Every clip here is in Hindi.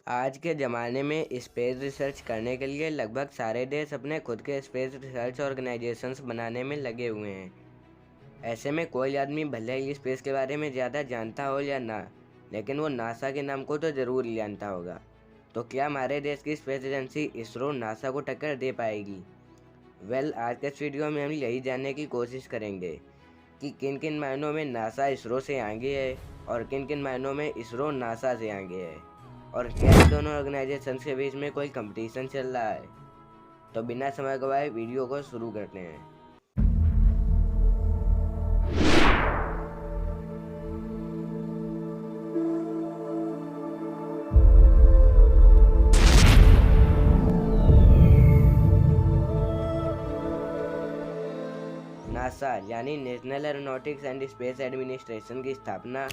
आज के ज़माने में स्पेस रिसर्च करने के लिए लगभग सारे देश अपने खुद के स्पेस रिसर्च ऑर्गेनाइजेशंस बनाने में लगे हुए हैं। ऐसे में कोई आदमी भले ही स्पेस के बारे में ज़्यादा जानता हो या ना, लेकिन वो नासा के नाम को तो ज़रूर जानता होगा। तो क्या हमारे देश की स्पेस एजेंसी इसरो नासा को टक्कर दे पाएगी? आज के इस वीडियो में हम यही जानने की कोशिश करेंगे कि किन किन मायनों में नासा इसरो से आगे है और किन किन मायनों में इसरो नासा से आगे है, और क्या इन दोनों ऑर्गेनाइजेशंस के बीच में कोई कंपटीशन चल रहा है। तो बिना समय गवाए वीडियो को शुरू करते हैं। नासा यानी national aeronautics and space administration की स्थापना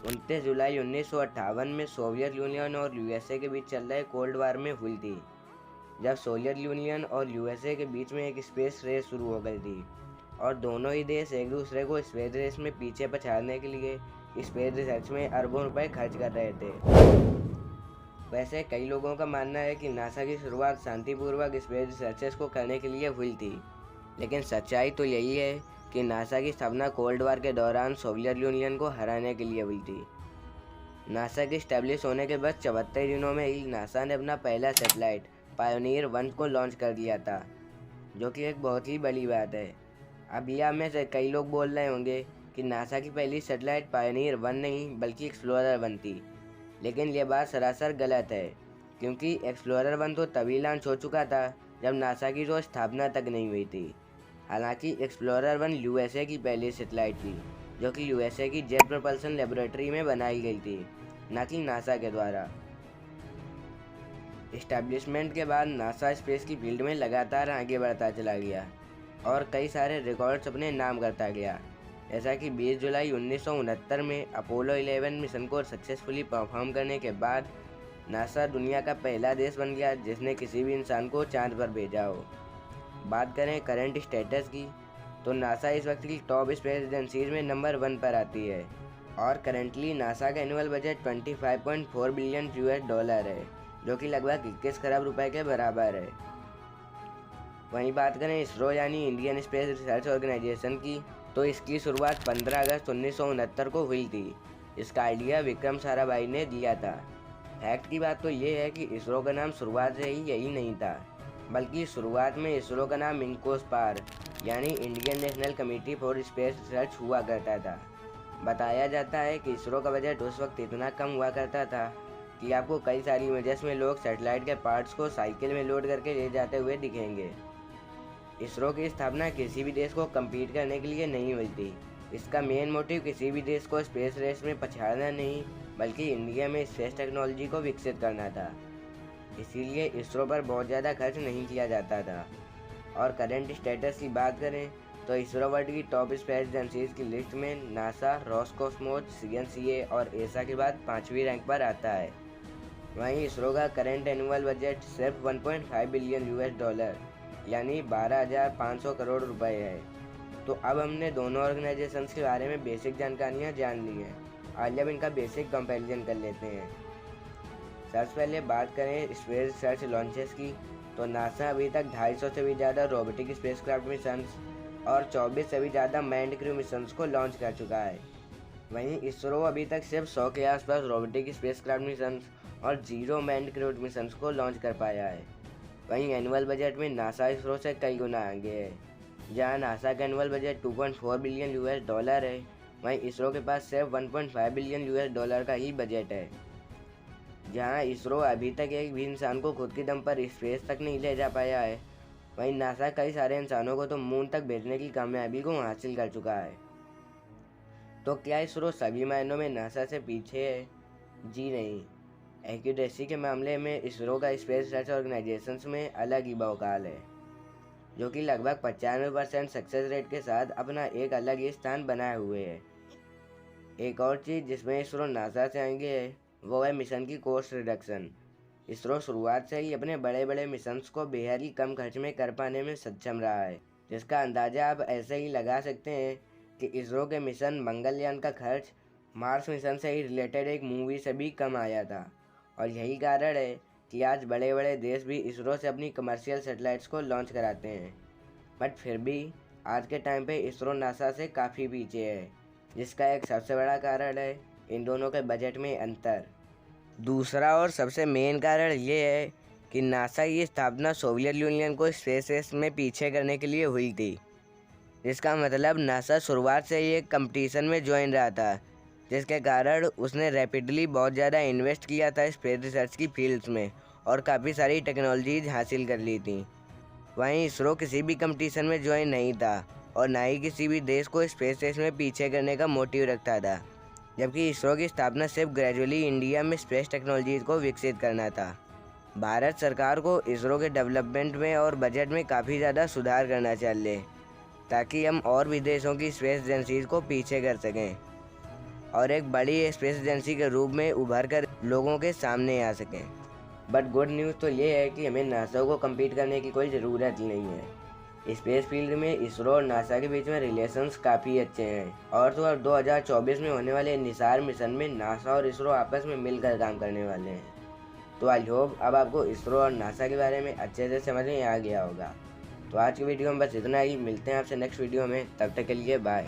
29 जुलाई 1958 में सोवियत यूनियन और यूएसए के बीच चल रहे कोल्ड वार में हुई थी, जब सोवियत यूनियन और यूएसए के बीच में एक स्पेस रेस शुरू हो गई थी और दोनों ही देश एक दूसरे को स्पेस रेस में पीछे पछाड़ने के लिए स्पेस रिसर्च में अरबों रुपए खर्च कर रहे थे। वैसे कई लोगों का मानना है कि नासा की शुरुआत शांतिपूर्वक स्पेस रिसर्चेस को करने के लिए हुई थी, लेकिन सच्चाई तो यही है कि नासा की स्थापना कोल्ड वार के दौरान सोवियत यूनियन को हराने के लिए हुई थी। नासा के स्टैब्लिश होने के बाद 74 दिनों में ही नासा ने अपना पहला सैटेलाइट पायोनियर 1 को लॉन्च कर दिया था, जो कि एक बहुत ही बड़ी बात है। अब यह में से कई लोग बोल रहे होंगे कि नासा की पहली सैटेलाइट पायोनियर 1 नहीं बल्कि एक्सप्लोरर 1 थी, लेकिन यह बात सरासर गलत है, क्योंकि एक्सप्लोरर 1 तो तभी लॉन्च हो चुका था जब नासा की जो स्थापना तक नहीं हुई थी। हालांकि एक्सप्लोरर 1 यूएसए की पहली सैटेलाइट थी, जो कि यूएसए की जेट प्रोपल्सन लेबोरेटरी में बनाई गई थी, न कि नासा के द्वारा। इस्टेब्लिशमेंट के बाद नासा स्पेस की फील्ड में लगातार आगे बढ़ता चला गया और कई सारे रिकॉर्ड्स अपने नाम करता गया, जैसा कि 20 जुलाई 1969 में अपोलो 11 मिशन को सक्सेसफुली परफॉर्म करने के बाद नासा दुनिया का पहला देश बन गया जिसने किसी भी इंसान को चांद पर भेजा हो। बात करें करंट स्टेटस की, तो नासा इस वक्त की टॉप स्पेस एजेंसीज में नंबर 1 पर आती है और करंटली नासा का annual budget 25.4 billion US dollar है, जो कि लगभग 21 खरब रुपए के बराबर है। वहीं बात करें इसरो यानी इंडियन स्पेस रिसर्च ऑर्गेनाइजेशन की, तो इसकी शुरुआत 15 अगस्त 1969 को हुई थी। इसका आइडिया विक्रम साराभाई ने दिया था। फैक्ट की बात तो ये है कि इसरो का नाम शुरुआत से ही यही नहीं था, बल्कि शुरुआत में इसरो का नाम इंकोस्पार यानी Indian national committee for space research हुआ करता था। बताया जाता है कि इसरो का बजट उस वक्त इतना कम हुआ करता था कि आपको कई सारी इमेजेस में लोग सैटेलाइट के पार्ट्स को साइकिल में लोड करके ले जाते हुए दिखेंगे। इसरो की स्थापना किसी भी देश को कम्पीट करने के लिए नहीं हुई थी। इसका मेन मोटिव किसी भी देश को स्पेस रेस में पछाड़ना नहीं, बल्कि इंडिया में स्पेस टेक्नोलॉजी को विकसित करना था। इसीलिए इसरो पर बहुत ज़्यादा खर्च नहीं किया जाता था। और करंट स्टेटस की बात करें तो इसरो वर्ल्ड की टॉप स्पेस एजेंसीज की लिस्ट में नासा, रॉसकॉस्मोस, सीएनसीए और एसा के बाद 5वीं रैंक पर आता है। वहीं इसरो का करंट एनुअल बजट सिर्फ 1.5 बिलियन US डॉलर यानी 12,500 करोड़ रुपए है। तो अब हमने दोनों ऑर्गेनाइजेशंस के बारे में बेसिक जानकारियाँ जान ली हैं। आज अब इनका बेसिक कंपैरिजन कर लेते हैं। सबसे पहले बात करें स्पेस रिसर्च लॉन्चेस की, तो नासा अभी तक 250 से भी ज़्यादा रोबोटिक स्पेसक्राफ्ट मिशंस और 24 से भी ज़्यादा मैन्ड क्रू मिशंस को लॉन्च कर चुका है। वहीं इसरो अभी तक सिर्फ 100 के आसपास रोबोटिक स्पेसक्राफ्ट मिशंस और 0 मैन्ड क्रू मिशंस को लॉन्च कर पाया है। वहीं एनुअल बजट में नासा इसरो से कई गुना आगे है। जहां नासा का annual budget 2.4 billion US dollar है, वहीं इसरो के पास सिर्फ 1.5 बिलियन US डॉलर का ही बजट है। जहां इसरो अभी तक एक भी इंसान को खुद के दम पर स्पेस तक नहीं ले जा पाया है, वहीं नासा कई सारे इंसानों को तो मून तक भेजने की कामयाबी को हासिल कर चुका है। तो क्या इसरो सभी मायनों में नासा से पीछे है? जी नहीं। एक्यूरेसी के मामले में इसरो का स्पेस रिसर्च ऑर्गेनाइजेशंस में अलग ही बवाल है, जो कि लगभग 95% सक्सेस रेट के साथ अपना एक अलग ही स्थान बनाए हुए है। एक और चीज़ जिसमें इसरो नासा से आगे है वो है मिशन की कॉस्ट रिडक्शन। इसरो शुरुआत से ही अपने बड़े बड़े मिशंस को बेहद ही कम खर्च में कर पाने में सक्षम रहा है, जिसका अंदाज़ा आप ऐसे ही लगा सकते हैं कि इसरो के मिशन मंगलयान का खर्च मार्स मिशन से ही रिलेटेड एक मूवी से भी कम आया था। और यही कारण है कि आज बड़े बड़े देश भी इसरो से अपनी कमर्शियल सैटेलाइट्स को लॉन्च कराते हैं। बट फिर भी आज के टाइम पे इसरो नासा से काफ़ी पीछे है, जिसका एक सबसे बड़ा कारण है इन दोनों के बजट में अंतर। दूसरा और सबसे मेन कारण ये है कि नासा की स्थापना सोवियत यूनियन को स्पेस रेस में पीछे करने के लिए हुई थी, जिसका मतलब नासा शुरुआत से ही एक कंपटीशन में ज्वाइन रहा था, जिसके कारण उसने रैपिडली बहुत ज़्यादा इन्वेस्ट किया था स्पेस रिसर्च की फील्ड्स में और काफ़ी सारी टेक्नोलॉजीज हासिल कर ली थी। वहीं इसरो किसी भी कंपटीशन में ज्वाइन नहीं था और ना ही किसी भी देश को स्पेस रेस में पीछे करने का मोटिव रखता था, जबकि इसरो की स्थापना सिर्फ ग्रेजुअली इंडिया में स्पेस टेक्नोलॉजीज को विकसित करना था। भारत सरकार को इसरो के डेवलपमेंट में और बजट में काफ़ी ज़्यादा सुधार करना चाहिए, ताकि हम और भी देशों की स्पेस एजेंसीज को पीछे कर सकें और एक बड़ी स्पेस एजेंसी के रूप में उभर कर लोगों के सामने आ सकें। बट गुड न्यूज़ तो ये है कि हमें नासा को कम्पीट करने की कोई ज़रूरत ही नहीं है। स्पेस फील्ड में इसरो और नासा के बीच में रिलेशंस काफ़ी अच्छे हैं और तो अब 2024 में होने वाले निसार मिशन में नासा और इसरो आपस में मिलकर काम करने वाले हैं। तो आई होप अब आपको इसरो और नासा के बारे में अच्छे से समझ में आ गया होगा। तो आज की वीडियो में बस इतना ही। मिलते हैं आपसे नेक्स्ट वीडियो में, तब तक के लिए बाय।